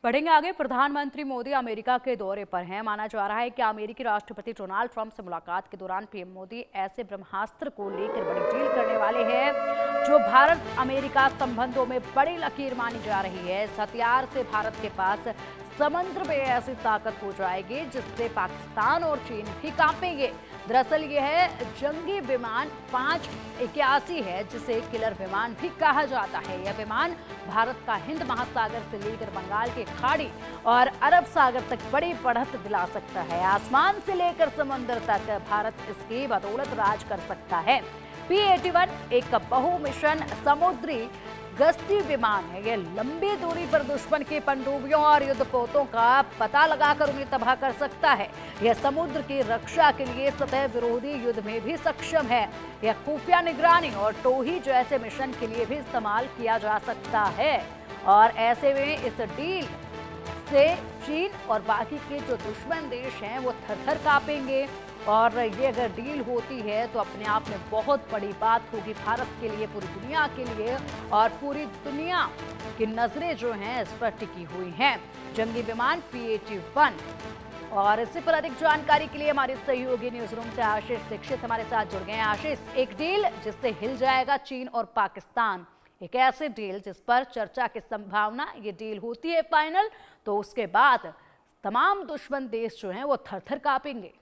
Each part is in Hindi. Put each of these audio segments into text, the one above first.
बढ़ेंगे आगे। प्रधानमंत्री मोदी अमेरिका के दौरे पर हैं। माना जा रहा है कि अमेरिकी राष्ट्रपति डोनाल्ड ट्रंप से मुलाकात के दौरान पीएम मोदी ऐसे ब्रह्मास्त्र को लेकर बड़ी डील करने वाले हैं जो भारत अमेरिका संबंधों में बड़ी लकीर मानी जा रही है। इस हथियार से भारत के पास समुद्र में ऐसी ताकत हो जाएगी जिससे पाकिस्तान और चीन भी कांपेंगे। दरअसल यह है जंगी विमान 581 है, जिसे किलर विमान भी कहा जाता है। यह विमान भारत का हिंद महासागर से लेकर बंगाल की खाड़ी और अरब सागर तक बड़ी बढ़त दिला सकता है। आसमान से लेकर समुद्र तक भारत इसकी बदौलत राज कर सकता है। P-81 एक बहु मिशन समुद्री गश्ती विमान है। यह लंबी दूरी पर दुश्मन की पनडुब्बियों और युद्धपोतों का पता लगाकर उन्हें तबाह कर सकता है। यह समुद्र की रक्षा के लिए सतह विरोधी युद्ध में भी सक्षम है। यह खुफिया निगरानी और टोही जैसे मिशन के लिए भी इस्तेमाल किया जा सकता है। और ऐसे में इस डील से चीन और बाकी के जो दुश्मन देश हैं वो थर-थर कांपेंगे। और ये अगर डील होती है तो अपने आप में बहुत बड़ी बात होगी भारत के लिए, पूरी दुनिया के लिए। और पूरी दुनिया की नजरें जो हैं इस पर टिकी हुई हैं। जंगी विमान P-81। और इससे पर अधिक जानकारी के लिए हमारे सहयोगी न्यूज रूम से आशीष दीक्षित हमारे साथ जुड़ गए हैं। आशीष, एक डील जिससे हिल जाएगा चीन और पाकिस्तान, एक ऐसे डील जिस पर चर्चा की संभावना, ये डील होती है फाइनल तो उसके बाद तमाम दुश्मन देश जो हैं वो थर-थर कांपेंगे।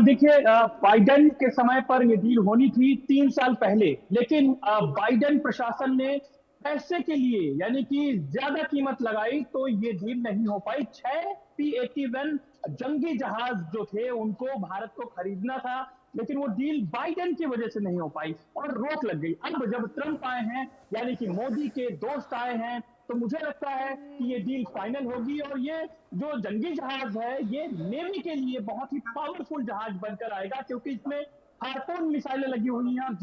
देखिए, बाइडेन के समय पर ये डील होनी थी 3 साल पहले, लेकिन बाइडेन प्रशासन ने पैसे के लिए यानी कि ज्यादा कीमत लगाई तो ये डील नहीं हो पाई। 6 P-81 जंगी जहाज जो थे उनको भारत को खरीदना था, लेकिन वो डील बाइडेन की वजह से नहीं हो पाई और रोक लग गई। अब जब ट्रंप आए हैं यानी कि मोदी के दोस्त आए हैं तो मुझे लगता है कि ये डील फाइनल होगी और ये जो जंगी जहाज है ये नेवी के लिए बहुत ही पावरफुल जहाज बनकर आएगा, क्योंकि इसमें हार्पून मिसाइलें लगी हुई हैं।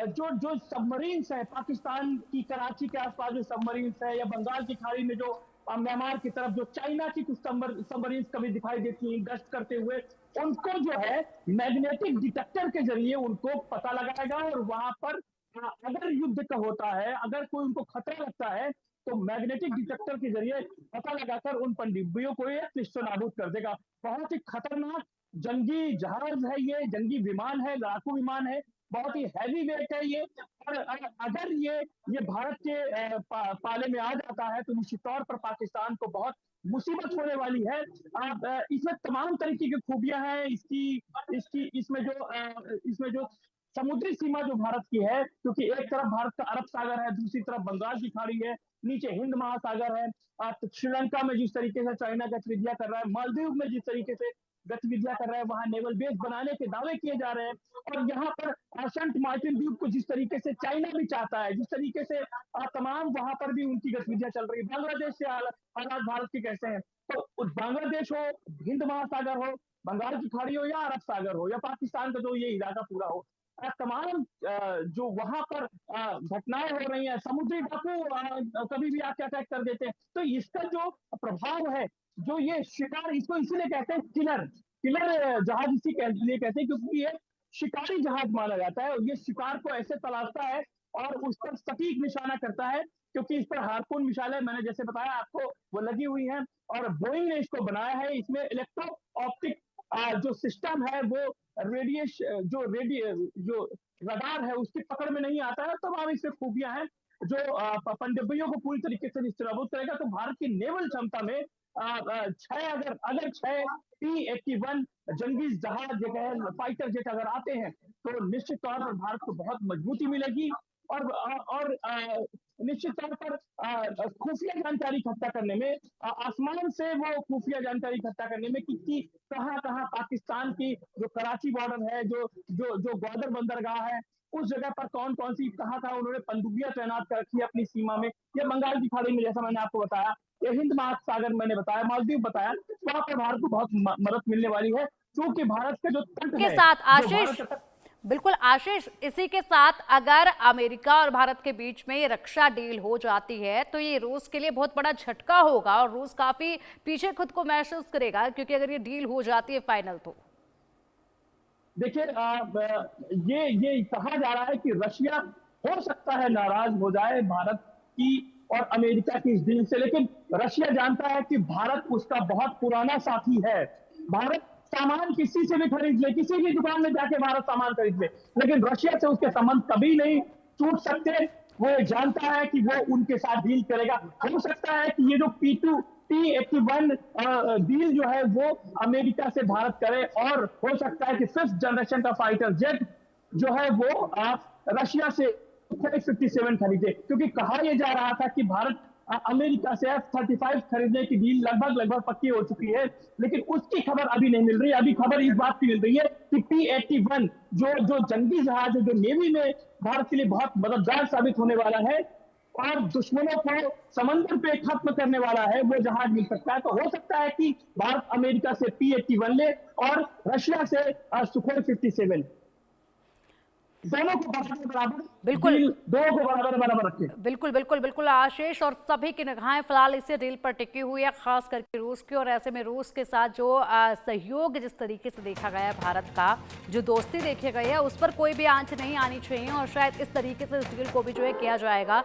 जो जो सबमरीन्स है पाकिस्तान की कराची के आसपास जो सबमरीन्स है, या बंगाल की खाड़ी में जो म्यांमार की तरफ जो चाइना की कुछ सबमरीन्स कभी दिखाई देती हैं गश्त करते हुए, उनको जो है मैग्नेटिक डिटेक्टर के जरिए उनको पता लगाएगा और वहां पर अगर युद्ध का होता है, अगर कोई उनको खतरा लगता है तो मैग्नेटिक डिटेक्टर के जरिए पता लगाकर उन पनडुब्बियों को ये निस्तानाबूद कर देगा। बहुत ही खतरनाक जंगी जहाज है ये, जंगी विमान है, लड़ाकू विमान है, बहुत ही हैवी वेट है ये। और अगर ये भारत के पाले में आ जाता है तो निश्चित तौर पर पाकिस्तान को बहुत मुसीबत होने वाली है। इसमें तमाम तरीके की खूबियां हैं इसकी इसकी इसमें जो समुद्री सीमा जो भारत की है, क्योंकि एक तरफ भारत का अरब सागर है, दूसरी तरफ बंगाल की खाड़ी है, नीचे हिंद महासागर है। श्रीलंका में जिस तरीके से चाइना गतिविधियां कर रहा है, मालदीव में जिस तरीके से गतिविधियां कर रहा है, वहां नेवल बेस बनाने के दावे किए जा रहे हैं। और यहाँ पर सेंट मार्टिन द्वीप को जिस तरीके से चाइना भी चाहता है, जिस तरीके से तमाम वहां पर भी उनकी गतिविधियां चल रही है। बांग्लादेश से हालात भारत के कैसे हैं, तो बांग्लादेश हो, हिंद महासागर हो, बंगाल की खाड़ी हो, या अरब सागर हो, या पाकिस्तान का जो ये इलाका पूरा हो, तमाम जो वहां पर घटनाएं हो रही हैं, समुद्री डाकू कभी भी आके अटैक कर देते हैं, तो इसका जो प्रभाव है, जो ये शिकार, इसको इसीलिए कहते हैं किलर किलर जहाज, इसी के लिए कहते हैं क्योंकि ये शिकारी जहाज माना जाता है। और ये शिकार को ऐसे तलाशता है और उस पर सटीक निशाना करता है, क्योंकि इस पर हार्पून मिसाइलें मैंने जैसे बताया आपको वो लगी हुई हैं। और बोइंग ने इसको बनाया है। इसमें इलेक्ट्रो ऑप्टिक जो सिस्टम है वो रेडिएश जो रडार है उसकी पकड़ में नहीं आता है। तमाम इसमें खूबियां हैं जो पनडुब्बियों को पूरी तरीके से निस्तानाबूद करेगा। तो भारत की नेवल क्षमता में छह अगर 6 P-81 जंगी जहाज जगह फाइटर जेट अगर आते हैं तो निश्चित तौर पर भारत को बहुत मजबूती मिलेगी। और निश्चित तौर पर खुफिया जानकारी इकट्ठा करने में, आसमान से वो खुफिया जानकारी इकट्ठा करने में कि कहाँ कहाँ पाकिस्तान की जो कराची बॉर्डर है, जो जो जो ग्वादर बंदरगाह है, उस जगह पर कौन कौन सी कहाँ कहाँ उन्होंने पनडुब्बियां तैनात कर रखी है अपनी सीमा में, या बंगाल की खाड़ी में जैसा मैंने आपको बताया, या हिंद महासागर मैंने बताया, मालदीव बताया, वहां पर भारत को बहुत मदद मिलने वाली है, क्योंकि भारत का जो तट के है, साथ जो आशीष, भारत का तट। बिल्कुल आशीष, इसी के साथ अगर अमेरिका और भारत के बीच में ये रक्षा डील हो जाती है तो ये रूस के लिए बहुत बड़ा झटका होगा और रूस काफी पीछे खुद को महसूस करेगा, क्योंकि अगर ये डील हो जाती है फाइनल तो। देखिए, ये कहा जा रहा है कि रशिया हो सकता है नाराज हो जाए भारत की और अमेरिका की इस डील से। लेकिन रशिया जानता है कि भारत उसका बहुत पुराना साथी है। भारत सामान किसी से भी खरीद ले, किसी भी दुकान में जाके भारत सामान खरीद ले, लेकिन रशिया से उसके संबंध कभी नहीं टूट सकते। वो जानता है कि वो उनके साथ डील करेगा। हो सकता है कि ये जो P-81 डील जो है वो अमेरिका से भारत करे, और हो सकता है कि 5th जनरेशन का फाइटर जेट जो है वो रशिया से F-57 खरीदे, क्योंकि कहा यह जा रहा था कि भारत अमेरिका से F-35 खरीदने की डील लगभग पक्की हो चुकी है, लेकिन उसकी खबर अभी नहीं मिल रही। अभी खबर इस बात की मिल रही है कि P-81 जो जंगी जहाज है, जो नेवी में भारत के लिए बहुत मददगार साबित होने वाला है और दुश्मनों को समंदर पे खत्म करने वाला है, वो जहाज मिल सकता है। तो हो सकता है कि भारत अमेरिका से P-81 ले और रशिया से सुखोई 57, दोनों को बराबर बिल्कुल। डील, दो को बराबर रखे। बिल्कुल बिल्कुल बिल्कुल आशीष, और सभी की निगाहें फिलहाल इसी डील पर टिकी हुई है, खास करके रूस की। और ऐसे में रूस के साथ जो सहयोग जिस तरीके से देखा गया है, भारत का जो दोस्ती देखी गई है, उस पर कोई भी आंच नहीं आनी चाहिए, और शायद इस तरीके से इस डील को भी जो है किया जाएगा।